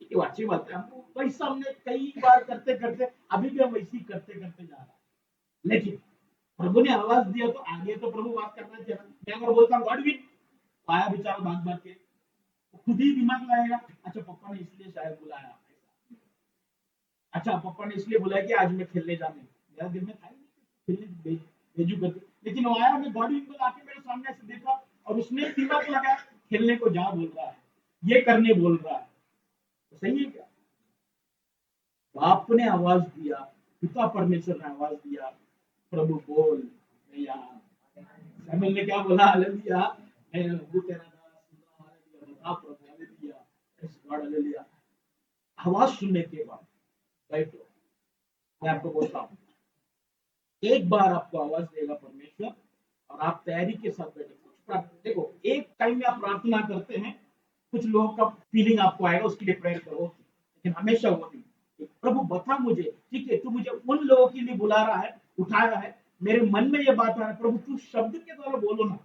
के लिए, अच्छी बात है। हमको वैसा हमने कई बार करते करते अभी भी हम वैसी करते करते जा रहा है। लेकिन प्रभु ने आवाज दिया तो आगे तो प्रभु बात करना चाहिए। मैं अगर बोलता हूँ गॉड विल, आया बेचारा बात बात के खुद ही दिमाग लाएगा, अच्छा पापा ने इसलिए शायद बुलाया, अच्छा पापा ने इसलिए बुलाया कि आज मैं खेलने जाने, मेरा दिल में था ही नहीं खेलने भेजू करके। लेकिन वो आया, मैं गॉड विल आके मेरे सामने से देखा और उसने दिमाग लगाया, खेलने को जा बोल रहा है, ये करने बोल रहा है, तो सही है क्या। बाप ने आवाज दिया, पिता परमेश्वर ने आवाज दिया, प्रभु बोल यार। सैमुअल ने क्या बोला, हालेलुया, मैं प्रभु तेरा दास, हालेलुया, बता प्रभु, हालेलुया, इस गॉड, हालेलुया। आवाज सुनने के बाद बैठो। मैं आपको बोलता हूँ, एक बार आपको आवाज देगा परमेश्वर और आप तैयारी के साथ बैठे। देखो, एक टाइम में आप प्रार्थना करते हैं, कुछ लोगों का फीलिंग आपको आएगा, उसके लिए प्रेयर करो, लेकिन हमेशा वो नहीं। प्रभु बता मुझे, ठीक है, तू मुझे उन लोगों के लिए बुला रहा है, उठा रहा है, मेरे मन में ये बात आ रहा है, प्रभु तू शब्द के द्वारा बोलो ना।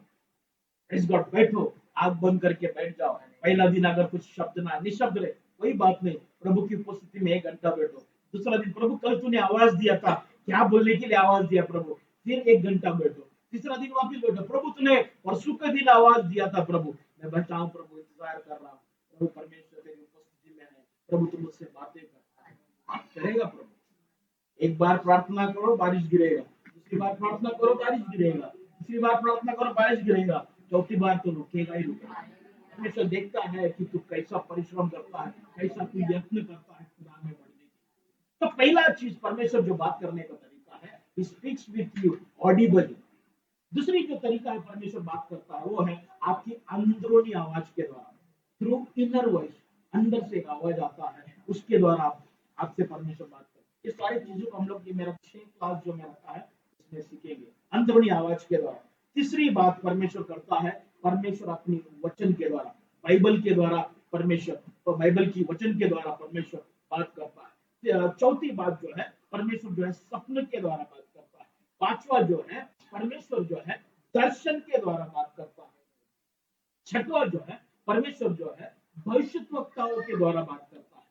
इस गॉड बैठो, आग बंद करके बैठ जाओ। पहला दिन अगर कुछ शब्द ना, निशब्द रहे, कोई बात नहीं, प्रभु की उपस्थिति में 1 घंटा बैठो। दूसरा दिन, प्रभु कल तूने आवाज दिया था, क्या बोलने के लिए आवाज दिया प्रभु, फिर 1 घंटा बैठो। तीसरा दिन वापिस बैठो, प्रभु तूने परसों के दिन आवाज दिया था, प्रभु मैं बैठा हूँ, प्रभु इंतजार कर रहा हूँ, प्रभु परमेश्वर तेरी उपस्थिति में है, प्रभु तुम मुझसे बातें कर। बात करेगा प्रभु। एक बार प्रार्थना करो, बारिश गिरेगा, दूसरी बार प्रार्थना करो, बारिश गिरेगा, तीसरी बार प्रार्थना करो, बारिश गिरेगा, चौथी बार तो रुकेगा ही रुकेगा। परमेश्वर देखता है कि तू कैसा परिश्रम करता है, कैसा तू यत्न करता है खुदा में बढ़ने की। तो पहला चीज परमेश्वर जो बात करने का तरीका है, he speaks with you audibly। दूसरी जो तरीका है परमेश्वर बात करता है, वो है आपकी अंदरूनी आवाज के द्वारा, थ्रू इनर वॉइस। अंदर से एक आवाज आता है, उसके द्वारा आपसे परमेश्वर बात करता है। ये सारी चीजों को हम लोग, ये मेरा 6 क्लास जो मैं रखा है इसमें सीखेंगे, अंदरूनी आवाज के द्वारा। तीसरी बात परमेश्वर करता है, परमेश्वर अपनी वचन के द्वारा, बाइबल के द्वारा परमेश्वर, तो बाइबल की वचन के द्वारा परमेश्वर बात करता है। चौथी बात जो है, परमेश्वर जो है सपने के द्वारा बात करता है। पांचवा जो है, परमेश्वर जो है दर्शन के द्वारा बात करता है। छठवा जो है, परमेश्वर जो है भविष्यद्वक्ताओं के द्वारा बात करता है।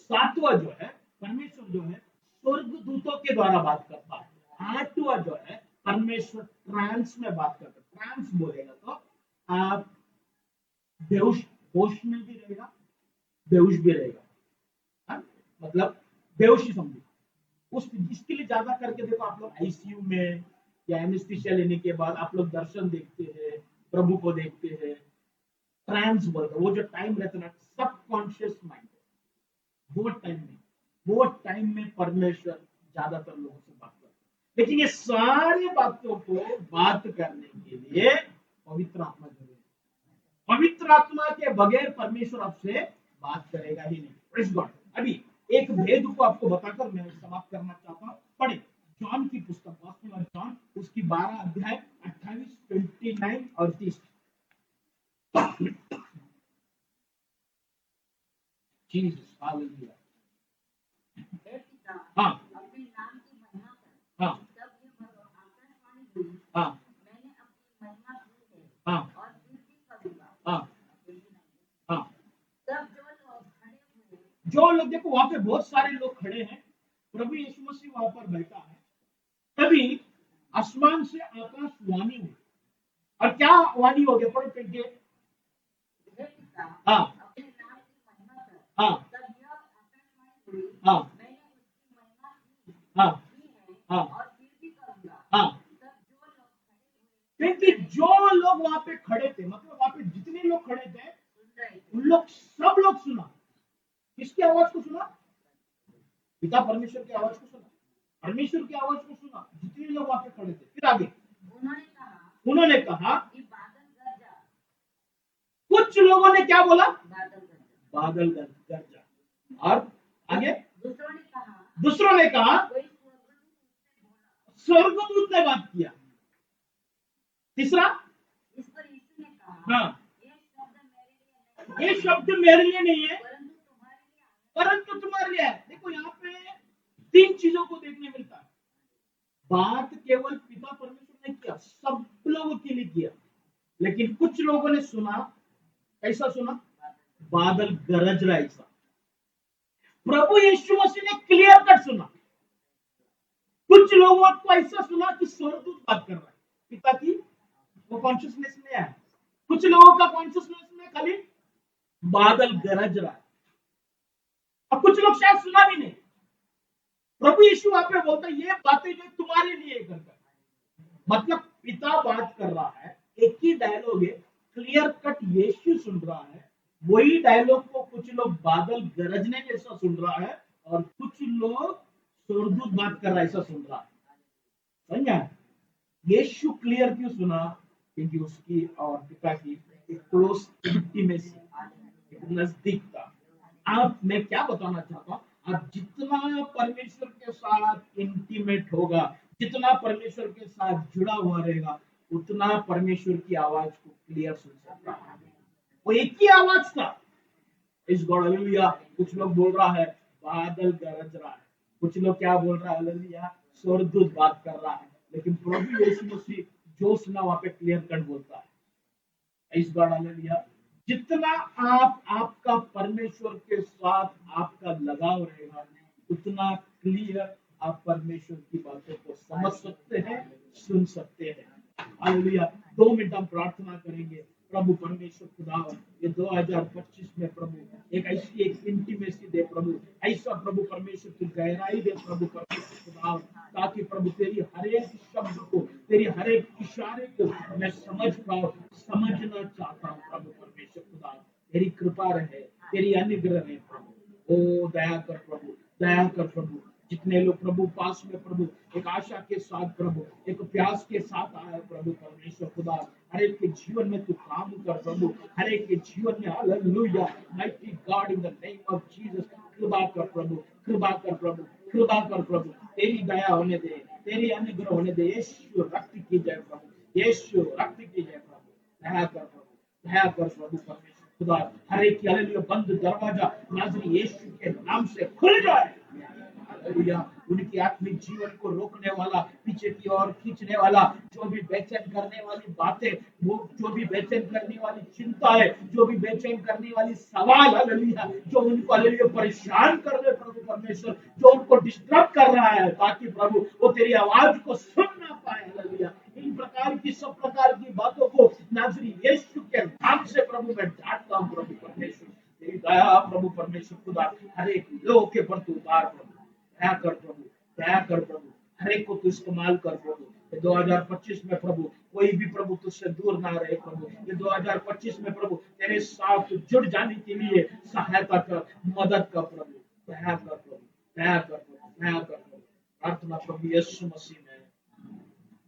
सातवा जो है, परमेश्वर जो है स्वर्गदूतों के द्वारा बात करता है। आठवा जो है, परमेश्वर ट्रांस में बात करता है। ट्रांस बोलेगा तो आप बेहोश, होश में भी रहेगा, बेहोश भी रहेगा, हाँ? मतलब बेहोशी समझो उस, इसके लिए ज्यादा करके देखो, आप लोग आईसीयू में या एनेस्थीसिया लेने के बाद आप लोग दर्शन देखते हैं, प्रभु को देखते हैं। ट्रांस बोलते, वो जो टाइम रहता है ना, सबकॉन्शियस माइंड, वो टाइम में परमेश्वर ज्यादातर लोगों से बात करता है। लेकिन ये सारी बातों को बात करने के लिए पवित्र आत्मा जरूरी है। पवित्र आत्मा के बगैर परमेश्वर आपसे बात करेगा ही नहीं। Praise God. अभी एक भेद को आपको बताकर मैं समाप्त करना चाहता हूँ। पढ़े जॉन की पुस्तक, गॉस्पेल ऑफ जॉन, उसकी 12 अध्याय 28 29 और 30। Jesus hallelujah. हे पिता, हाँ अपने नाम की महिमा कर। हाँ तब ये आकाशवाणी हुई, हाँ मैंने अपनी महिमा की है हाँ और फिर भी करूंगा। हाँ हाँ। तब जो लोग खड़े हुए, जो लोग, देखो वहां पे बहुत सारे लोग खड़े हैं, प्रभु यीशु मसीह वहां पर बैठा है। तभी आसमान से आकाश वाणी हुई। और क्या वाणी हो गया? पढ़ो के। हे पिता, हाँ अपने नाम की महिमा कर। हाँ तब यह आकाशवाणी हुई, हाँ मैंने उसकी महिमा हाँ की है हाँ और फिर भी करूंगा। हाँ। तब जो लोग खड़े हुए क्योंकि जो लोग वहां पे खड़े थे, मतलब वहां पे जितने लोग खड़े थे, सुन रहे थे। उन लोग सब लोग सुना। किसकी आवाज को सुना? पिता परमेश्वर की आवाज को सुना, परमेश्वर की आवाज को सुना, जितने लोग वहां पे खड़े थे। फिर आगे उन्होंने कहा कि बादल गरजा, कुछ लोगों ने क्या बोला? बादल गरजा। बादल गरजा। और आगे दूसरों ने कहा कोई स्वर्गदूत मुझसे बोला। स्वर्गदूत ने बात किया। तीसरा, इस पर यीशु ने कहा, हाँ, ये शब्द मेरे लिए नहीं है, ये शब्द मेरे लिए नहीं है, परंतु तुम्हारे लिए आया। परंतु तुम्हारे लिए है। देखो यहाँ पे तीन चीजों को देखने मिलता है। बात केवल पिता परमेश्वर ने किया, सब लोगों के लिए किया, लेकिन कुछ लोगों ने सुना। कैसा सुना? बादल गरज रहा ऐसा। प्रभु यीशु मसीह ने क्लियर कट सुना। कुछ लोगों को ऐसा सुना कि स्वर्गदूत बात कर रहा है, पिता की वो कॉन्शियसनेस में आया। कुछ लोगों का कॉन्शियसनेस में खाली बादल गरज रहा है, और कुछ लोग शायद सुना भी नहीं। प्रभु यीशु वहां पे बोलता है ये बातें जो तुम्हारे लिए करता है। मतलब पिता बात कर रहा है, एक ही डायलॉग है, क्लियर कट यीशु सुन रहा है। वही डायलॉग को कुछ लोग बादल गरजने जैसा सुन रहा है, और कुछ लोग स्वर्गदूत बात कर रहा है ऐसा सुन रहा है। समझा? यीशु क्लियर क्यों सुना? क्योंकि उसकी और पिता की एक क्लोज इंटीमेसी, एक नजदीकता। आप, मैं क्या बताना चाहता हूँ, आप जितना परमेश्वर के साथ इंटीमेट होगा, जितना परमेश्वर के साथ जुड़ा हुआ रहेगा, उतना परमेश्वर की आवाज को क्लियर सुन सकता है। वो एक ही आवाज था। इस गॉड हालेलुया। कुछ लोग बोल रहा है बादल गरज रहा है, कुछ लोग क्या बोल रहा है? हालेलुया, स्वर्गदूत बात कर रहा है। लेकिन प्रभु यीशु मसीह जो सुना वहां पे क्लियर कट बोलता है। इस गॉड हालेलुया। जितना आपका परमेश्वर के साथ आपका लगाव रहेगा, उतना क्लियर आप परमेश्वर की बातों को समझ सकते हैं, सुन सकते हैं। हालेलुया। 2 मिनट हम प्रार्थना करेंगे। प्रभु परमेश्वर खुदा, ये 2025 में प्रभु एक ऐसी एक इंटीमेसी दे प्रभु, ऐसा प्रभु परमेश्वर की गहराई दे प्रभु परमेश्वर खुदा, ताकि प्रभु तेरी हर एक शब्द को, तेरी हर एक इशारे को मैं समझ पाऊं, समझना चाहता हूँ प्रभु परमेश्वर खुदा। तेरी कृपा रहे, तेरी अनुग्रह रहे प्रभु। ओ दया कर प्रभु, दया कर प्रभु। जितने लोग प्रभु पास में प्रभु एक आशा के साथ प्रभु एक प्यास के साथ आए प्रभु परमेश्वर खुदा, हर एक के जीवन में तू काम कर प्रभु, हर एक के जीवन में hallelujah mighty God in the name of Jesus. कृपा कर प्रभु, कृपा कर प्रभु, कृपा कर प्रभु। तेरी दया होने दे, तेरी अनुग्रह होने दे। यीशु रक्त की जय प्रभु, यीशु रक्त की जय प्रभु। दया कर प्रभु, दया कर प्रभु परमेश्वर खुदा। हर एक की हालेलुया बंद दरवाजा नाज़री यीशु के नाम से खुल जाए। हालेलुया। उनकी आत्मिक जीवन को रोकने वाला, पीछे की ओर खींचने वाला, जो भी बेचैन करने वाली बातें, वो जो भी बेचैन करने वाली चिंता है, जो भी बेचैन करने वाली सवाल, हालेलुया, जो उनको हालेलुया परेशान कर रहे प्रभु परमेश्वर, जो उनको डिस्टर्ब कर रहा है, ताकि प्रभु वो तेरी आवाज को सुन ना पाए। हालेलुया। इन प्रकार की सब प्रकार की बातों को नाज़री यीशु के नाम से प्रभु मैं डांटता हूं प्रभु परमेश्वर। तेरी दया प्रभु परमेश्वर खुदा हर एक लोग के पर तू उतार प्रभु। दया कर प्रभु, दया कर प्रभु। हर एक को तू इस्तेमाल कर प्रभु। ये 2025 में प्रभु कोई भी प्रभु तुझसे दूर ना रहे प्रभु। ये 2025 में प्रभु तेरे साथ जुड़ जाने के लिए सहायता कर, मदद कर प्रभु। दया कर प्रभु, दया कर प्रभु, दया कर प्रभु। प्रार्थना प्रभु यीशु मसीह में।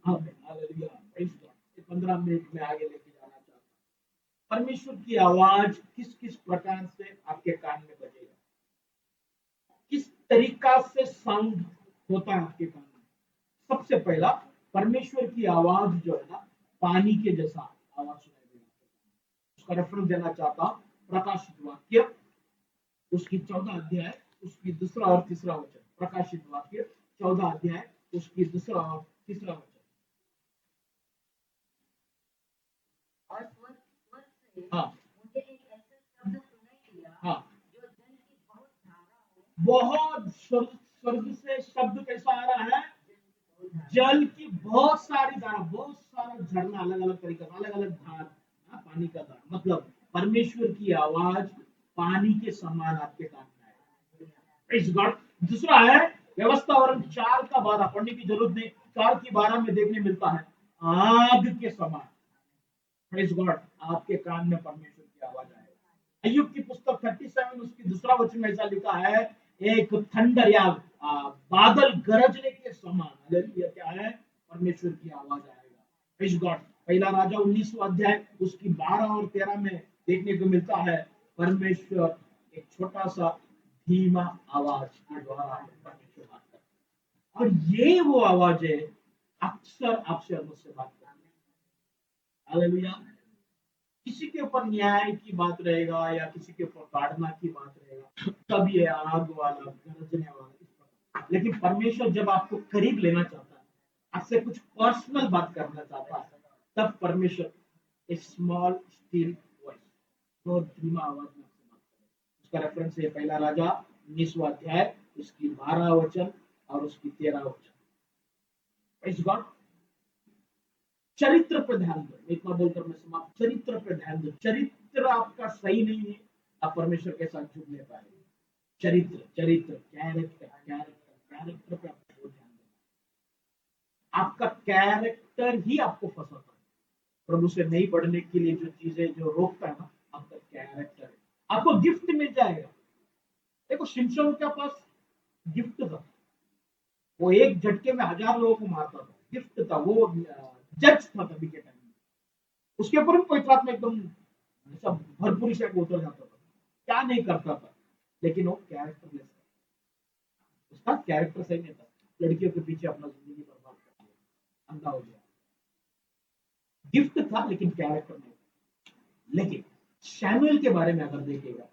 आमीन। हालेलुया। Praise God. 15 मिनट में आगे लेके जाना चाहता हूं। परमेश्वर की आवाज किस किस प्रकार से आपके कान में बजेगा, किस तरीका से साउंड होता है आपके कान में। सबसे पहला, परमेश्वर की आवाज जो है ना, पानी के जैसा आवाज सुनाई देगा। उसका रेफरेंस देना चाहता हूं, प्रकाशित वाक्य उसकी 14 अध्याय उसकी दूसरा और तीसरा वचन। प्रकाशित वाक्य 14 अध्याय उसकी दूसरा और तीसरा वचन। और स्वर्ग स्वर्ग से हाँ मुझे एक ऐसा शब्द सुनाई दिया हाँ, जो जल की बहुत धारा हो, बहुत स्वर्ग से शब्द कैसा आ रहा है? जल की बहुत धारा जल की बहुत सारी धारा, बहुत सारा झरना, अलग अलग तरीके का, अलग अलग धार, पानी का धार, मतलब परमेश्वर की आवाज पानी के समान आपके कान में आए। Praise God। दूसरा है व्यवस्था वर्ण 4 का 12, पढ़ने की जरूरत नहीं, 4 की 12 में देखने मिलता है आग के समान। Praise God। आपके कान में परमेश्वर की आवाज आएगी। अय्यूब की पुस्तक 37 उसकी दूसरा वचन में ऐसा लिखा है, एक थंडर या बादल गरजने के समान, हालेलुया, क्या है? परमेश्वर की आवाज आएगा। Praise God। पहला राजा 19वां अध्याय उसकी 12 और 13 में देखने को मिलता है, परमेश्वर एक छोटा सा धीमा आवाज के द्वारा परमेश्वर बात करता है। और ये वो आवाज है अक्सर आपसे और मुझसे बात करती है। हालेलुया। किसी के ऊपर न्याय की बात रहेगा या किसी के ऊपर ताड़ना की बात रहेगा, तब ये आग वाला गरजने वाला इस प्रकार। लेकिन परमेश्वर जब आपको करीब लेना चाहता है, आपसे कुछ पर्सनल बात करना चाहता है, तब परमेश्वर एक स्मॉल स्टील वॉइस, बहुत धीमा आवाज में आपसे बात करेगा। उसका रेफरेंस है पहला राजा 19वां अध्याय उसकी 12 वचन और उसकी 13 वचन। Praise God। चरित्र पर ध्यान दो, इतना बोलकर मैं समाप्त। चरित्र पर ध्यान दो। चरित्र आपका सही नहीं है, आप परमेश्वर के साथ जुड़ नहीं पाएंगे। चरित्र चरित्र कैरेक्टर कैरेक्टर कैरेक्टर पे आपको ध्यान देना। आपका कैरेक्टर ही आपको फंसाता है। प्रभु से नहीं बढ़ने के लिए जो चीजें जो रोकता है ना, आपका कैरेक्टर है। आपको गिफ्ट मिल जाएगा। देखो शिमशोन के पास गिफ्ट था, वो एक झटके में 1000 लोगों को मारता था, गिफ्ट था, वो जज था तभी के टाइम में। उसके ऊपर भी कोई बात में एकदम सब भरपूरी से उतर जाता था, क्या नहीं करता था, लेकिन वो कैरेक्टरलेस था। उसका कैरेक्टर सही नहीं था, लड़कियों के पीछे अपना जिंदगी बर्बाद कर दिया, अंधा हो गया। गिफ्ट था लेकिन कैरेक्टर नहीं था। लेकिन शैमुएल के बारे में अगर देखेगा,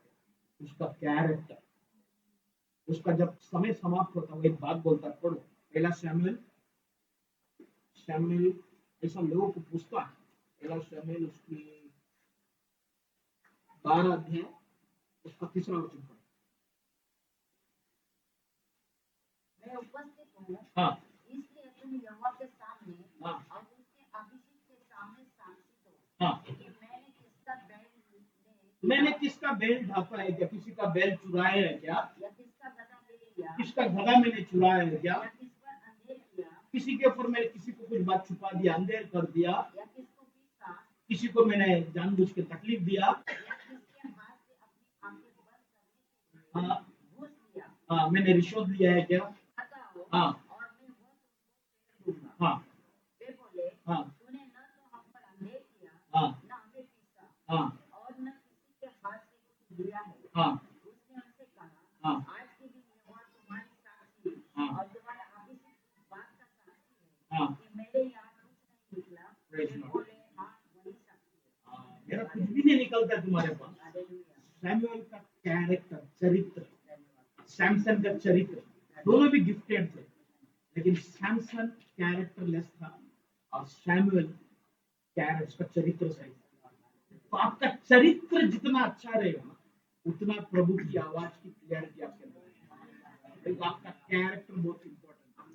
उसका कैरेक्टर, उसका जब समय समाप्त होता है, वो एक बात बोलता है, पढ़ो पहला शैमुएल। शैमुएल ऐसा लोगों को पूछता है, पहला शैमुएल उसकी 12 अध्याय उसका तीसरा वचन पढ़ो। मैं उपस्थित हूँ, हाँ इसलिए तुम यहोवा के सामने हाँ और उसके अभिषेक के सामने साक्षी दो हाँ, कि मैंने किसका बैल ढापा है क्या? किसी का बैल चुराया है क्या? या किसका गधा ले लिया, किसका गधा मैंने चुराया है क्या? या किस पर अंधेर किया, किसी के ऊपर मैंने किसी को कुछ बात छुपा दिया, अंधेर कर दिया, या किसको पीसा, किसी को मैंने जानबूझ के तकलीफ दिया, या किसके हाथ से अपनी आंखें बंद करने के हाँ लिए घूस लिया, हाँ, मैंने रिश्वत लिया है क्या? बताओ हाँ और मैं वो तुमको फेर दूंगा। हाँ वे बोले, हाँ तूने न तो हम पर अंधेर किया, हाँ न हमें पीसा, हाँ और न किसी के हाथ से कुछ लिया है। हाँ उसने उनसे कहा, हाँ आज के दिन यहोवा तुम्हारी साक्षी हाँ और तुम्हारे अभिषिक्त बात का साक्षी है हाँ, कि मेरे यहाँ कुछ नहीं निकला। Praise वे Lord। बोले, हाँ वही साक्षी है। हाँ, मेरा कुछ भी नहीं निकलता तुम्हारे पास। हालेलुया। सैमुएल का कैरेक्टर, चरित्र, सैमसन का चरित्र, दोनों भी गिफ्टेड थे, लेकिन सैमसन कैरेक्टरलेस था और सैमुएल कैरेक्टर का चरित्र सही था। तो आपका चरित्र जितना अच्छा रहेगा ना, उतना प्रभु की आवाज की क्लियरिटी आपके अंदर आएगी। तो आपका कैरेक्टर बहुत इंपॉर्टेंट है।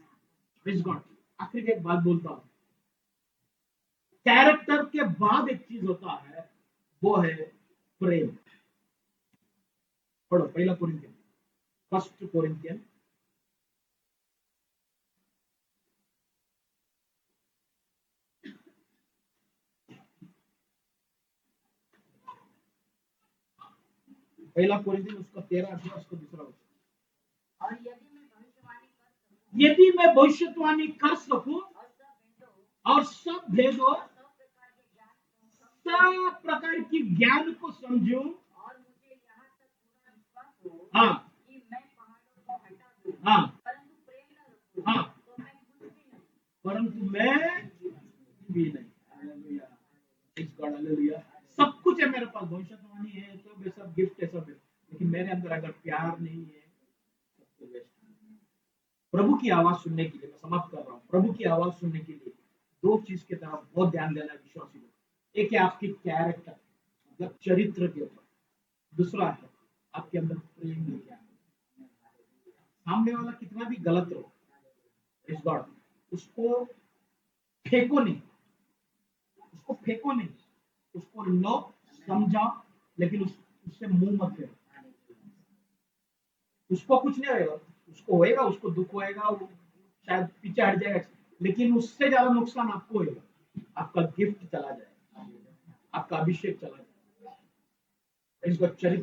Praise God. आखिर एक बात बोलता हूँ, कैरेक्टर के बाद एक चीज होता है, वो है प्रेम। पढ़ो पहला कोरिंथियन, फर्स्ट कोरिंथियन पहला कोरिंथियन उसका 13 अध्याय उसका दूसरा वचन। और यदि मैं भविष्यवाणी कर सकूं और सब भेदों और सब प्रकार की ज्ञान को समझूं, और मुझे यहाँ तक पूरा विश्वास हो हाँ कि मैं पहाड़ों को हटा दूं, हाँ परंतु प्रेम न रखूं, हाँ, तो मैं कुछ भी नहीं। परंतु मैं भी नहीं। Praise God, hallelujah. सब कुछ है मेरे पास, भविष्यवाणी है, सब ये सब गिफ्ट है, सब है, लेकिन मेरे अंदर अगर प्यार नहीं है, सब तो वेस्ट। प्रभु की आवाज सुनने के लिए मैं समाप्त कर रहा हूँ। प्रभु की आवाज सुनने के लिए दो चीज की तरफ बहुत ध्यान देना है विश्वासी लोग। एक है आपकी कैरेक्टर, मतलब चरित्र के ऊपर। दूसरा है आपके अंदर प्रेम लेके आना। सामने वाला कितना भी गलत हो, इस गॉड उसको फेंको नहीं, उसको फेंको नहीं, उसको लो, समझा, लेकिन उससे मुंह मत फेरो। उसको कुछ नहीं होएगा, उसको होएगा, उसको दुख होएगा, वो शायद पीछे हट जाएगा, लेकिन उससे ज्यादा नुकसान आपको होएगा। आपका गिफ्ट चला जाएगा, आपका अभिषेक चला जाएगा, इसका चरित्र